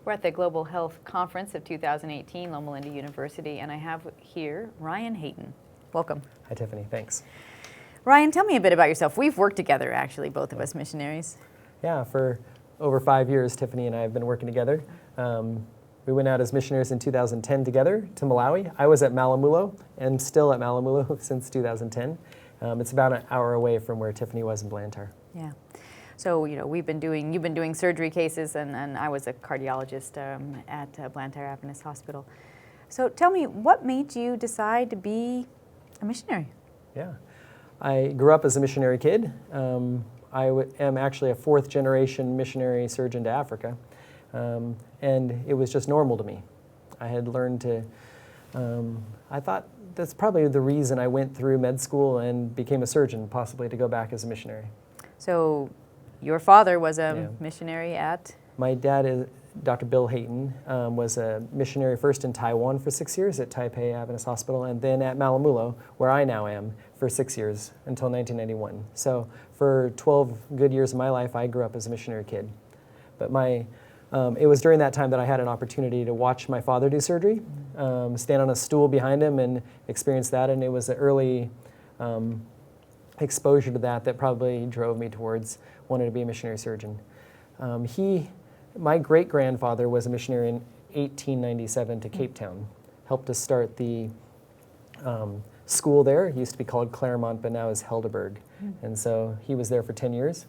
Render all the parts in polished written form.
We're at the Global Health Conference of 2018, Loma Linda University, and I have here Ryan Hayton. Welcome. Hi, Tiffany. Thanks. Ryan, tell me a bit about yourself. We've worked together, actually, both of us missionaries. Yeah, for over 5 years, Tiffany and I have been working together. We went out as missionaries in 2010 together to Malawi. I was at Malamulo and still at Malamulo since 2010. It's about an hour away from where Tiffany was in Blantyre. Yeah. So, you've been doing surgery cases, and I was a cardiologist at Blantyre Adventist Hospital. So tell me, what made you decide to be a missionary? Yeah. I grew up as a missionary kid. I am actually a fourth-generation missionary surgeon to Africa, and it was just normal to me. I had learned to, I thought that's probably the reason I went through med school and became a surgeon, possibly to go back as a missionary. So your father was a missionary at? My dad is Dr. Bill Hayton, was a missionary first in Taiwan for 6 years at Taipei Adventist Hospital, and then at Malamulo, where I now am, for 6 years until 1991. So for 12 good years of my life, I grew up as a missionary kid. But it was during that time that I had an opportunity to watch my father do surgery, stand on a stool behind him and experience that, and it was an early exposure to that probably drove me towards wanting to be a missionary surgeon. My great-grandfather was a missionary in 1897 to Cape Town, helped to start the school there. It used to be called Claremont, but now is Helderberg. And so he was there for 10 years.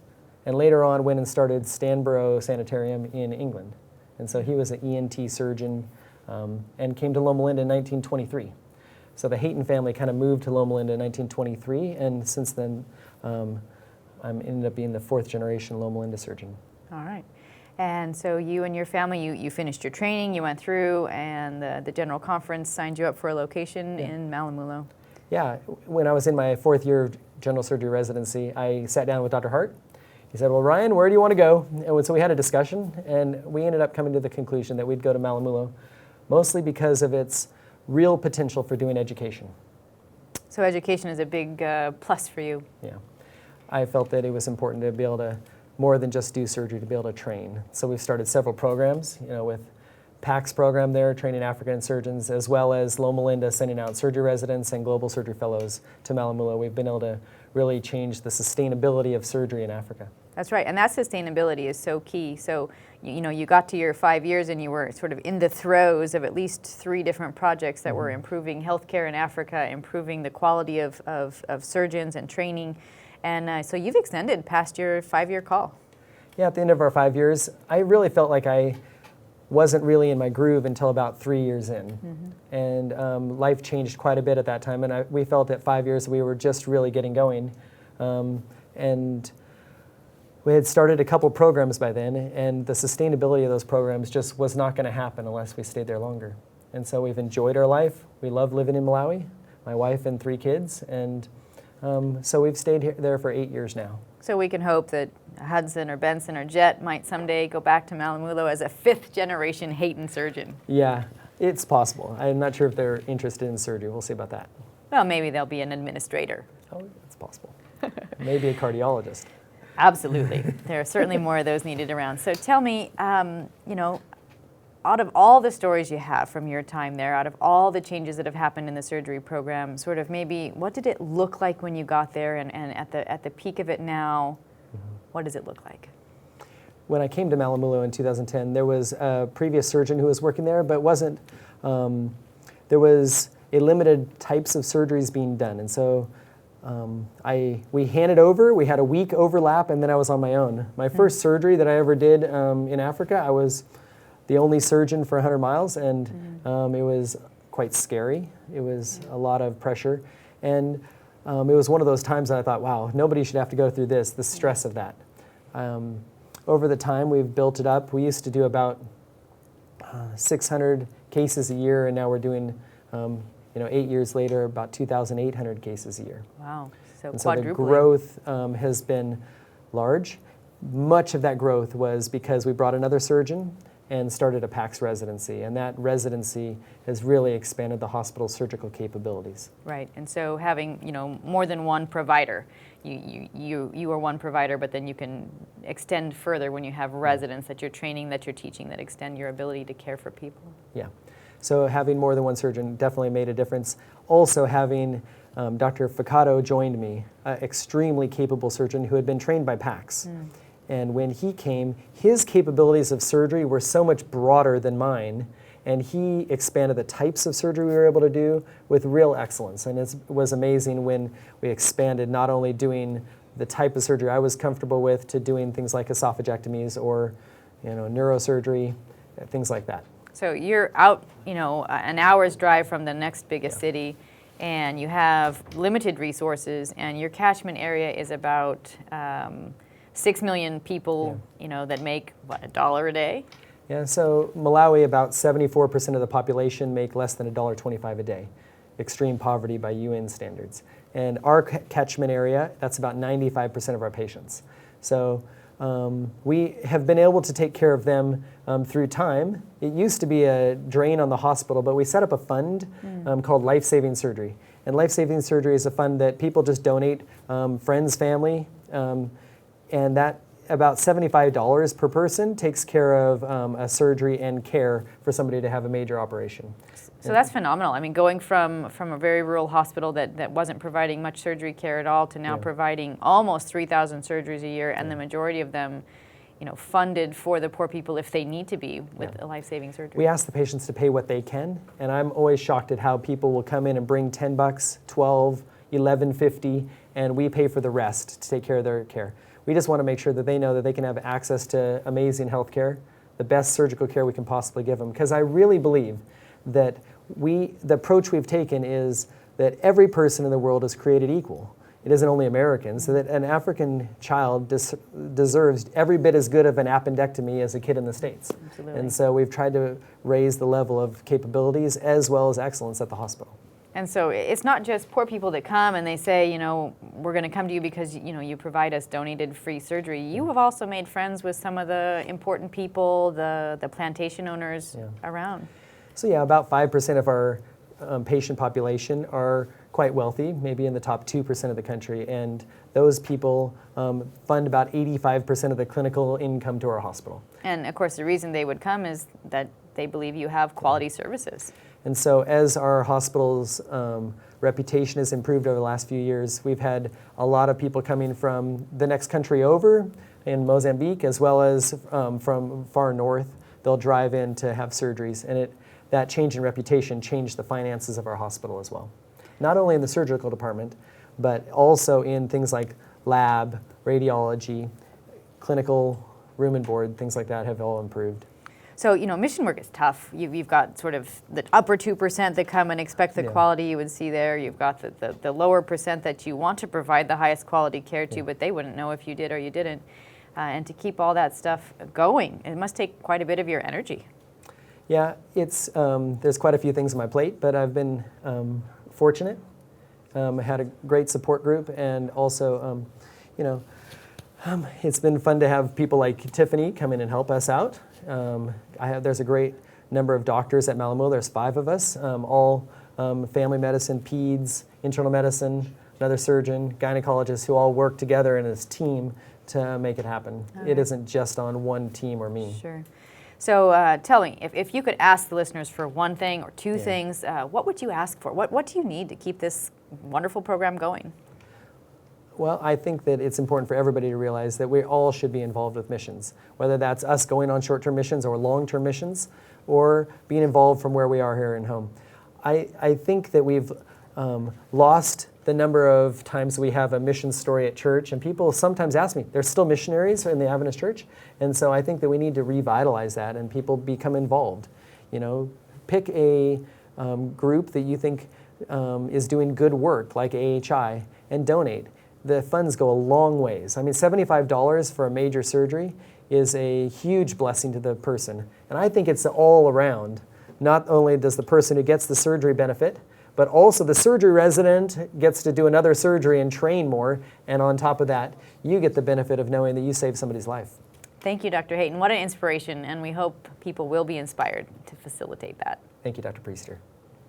And later on went and started Stanborough Sanitarium in England. And so he was an ENT surgeon and came to Loma Linda in 1923. So the Hayton family kind of moved to Loma Linda in 1923, and since then I ended up being the fourth-generation Loma Linda surgeon. All right. And so you and your family, you finished your training, you went through, and the General Conference signed you up for a location in Malamulo. Yeah, when I was in my fourth year of general surgery residency, I sat down with Dr. Hart. He said, well, Ryan, where do you want to go? And so we had a discussion, and we ended up coming to the conclusion that we'd go to Malamulo, mostly because of its real potential for doing education. So education is a big plus for you. Yeah. I felt that it was important to be able to, more than just do surgery, to be able to train. So we've started several programs, with PACS program there, training African surgeons, as well as Loma Linda sending out surgery residents and global surgery fellows to Malamulo. We've been able to really change the sustainability of surgery in Africa. That's right, and that sustainability is so key. So, you got to your 5 years and you were sort of in the throes of at least 3 different projects that were improving healthcare in Africa, improving the quality of surgeons and training. And so you've extended past your 5-year call. Yeah, at the end of our 5 years, I really felt like I wasn't really in my groove until about 3 years in. And life changed quite a bit at that time, and we felt at 5 years we were just really getting going. And we had started a couple programs by then, and the sustainability of those programs just was not going to happen unless we stayed there longer. And so we've enjoyed our life. We love living in Malawi, my wife and 3 kids, and so we've stayed there for 8 years now. So we can hope that Hudson or Benson or Jet might someday go back to Malamulo as a 5th-generation Hayton surgeon. Yeah, it's possible. I'm not sure if they're interested in surgery. We'll see about that. Well, maybe they'll be an administrator. Oh, it's possible. Maybe a cardiologist. Absolutely. There are certainly more of those needed around. So tell me, out of all the stories you have from your time there, out of all the changes that have happened in the surgery program, sort of maybe what did it look like when you got there, and at the peak of it now, what does it look like? When I came to Malamulo in 2010, there was a previous surgeon who was working there, but wasn't, there was a limited types of surgeries being done. And so we handed over, we had a week overlap, and then I was on my own. My first surgery that I ever did in Africa, I was the only surgeon for 100 miles, and it was quite scary. It was a lot of pressure, and it was one of those times that I thought, wow, nobody should have to go through the stress of that. Over the time, we've built it up. We used to do about 600 cases a year, and now we're doing, 8 years later, about 2,800 cases a year. Wow, so and quadrupling. So the growth has been large. Much of that growth was because we brought another surgeon and started a PACS residency, and that residency has really expanded the hospital's surgical capabilities. Right, and so having more than one provider, you are one provider, but then you can extend further when you have residents that you're training, that you're teaching, that extend your ability to care for people. Yeah. So having more than one surgeon definitely made a difference. Also having Dr. Ficcato joined me, an extremely capable surgeon who had been trained by PACS. And when he came, his capabilities of surgery were so much broader than mine, and he expanded the types of surgery we were able to do with real excellence. And it was amazing when we expanded not only doing the type of surgery I was comfortable with to doing things like esophagectomies or neurosurgery, things like that. So you're out, an hour's drive from the next biggest city, and you have limited resources, and your catchment area is about 6 million people, that make, what, $1 a day? Yeah, so Malawi, about 74% of the population make less than $1.25 a day. Extreme poverty by UN standards. And our catchment area, that's about 95% of our patients. So we have been able to take care of them through time. It used to be a drain on the hospital, but we set up a fund called Life-Saving Surgery. And Life-Saving Surgery is a fund that people just donate, friends, family, and that about $75 per person takes care of a surgery and care for somebody to have a major operation. So that's phenomenal. I mean, going from a very rural hospital that wasn't providing much surgery care at all to now providing almost 3,000 surgeries a year, and the majority of them, funded for the poor people if they need to be with a life-saving surgery. We ask the patients to pay what they can, and I'm always shocked at how people will come in and bring $10, $12, $11.50, and we pay for the rest to take care of their care. We just want to make sure that they know that they can have access to amazing health care, the best surgical care we can possibly give them. Because I really believe that the approach we've taken is that every person in the world is created equal. It isn't only Americans, so that an African child deserves every bit as good of an appendectomy as a kid in the States. Absolutely. And so we've tried to raise the level of capabilities as well as excellence at the hospital. And so it's not just poor people that come and they say, we're going to come to you because, you provide us donated free surgery. You have also made friends with some of the important people, the plantation owners around. So yeah, about 5% of our patient population are quite wealthy, maybe in the top 2% of the country. And those people fund about 85% of the clinical income to our hospital. And of course, the reason they would come is that they believe you have quality services. And so as our hospital's reputation has improved over the last few years, we've had a lot of people coming from the next country over in Mozambique, as well as from far north. They'll drive in to have surgeries, and that change in reputation changed the finances of our hospital as well. Not only in the surgical department, but also in things like lab, radiology, clinical room and board, things like that have all improved. So, mission work is tough. You've got sort of the upper 2% that come and expect the quality you would see there. You've got the lower percent that you want to provide the highest quality care to, but they wouldn't know if you did or you didn't. And to keep all that stuff going, it must take quite a bit of your energy. Yeah, it's there's quite a few things on my plate, but I've been fortunate. I had a great support group, and also, it's been fun to have people like Tiffany come in and help us out. There's a great number of doctors at Malamulo. There's 5 of us, all family medicine, peds, internal medicine, another surgeon, gynecologist, who all work together in this team to make it happen. It isn't just on one team or me. Sure. So tell me, if you could ask the listeners for one thing or two things, what would you ask for? What do you need to keep this wonderful program going? Well, I think that it's important for everybody to realize that we all should be involved with missions, whether that's us going on short-term missions or long-term missions, or being involved from where we are here in home. I think that we've lost the number of times we have a mission story at church, and people sometimes ask me, there's still missionaries in the Adventist church? And so I think that we need to revitalize that and people become involved. Pick a group that you think is doing good work, like AHI, and donate. The funds go a long ways. I mean, $75 for a major surgery is a huge blessing to the person. And I think it's all around. Not only does the person who gets the surgery benefit, but also the surgery resident gets to do another surgery and train more. And on top of that, you get the benefit of knowing that you saved somebody's life. Thank you, Dr. Hayton. What an inspiration. And we hope people will be inspired to facilitate that. Thank you, Dr. Priester.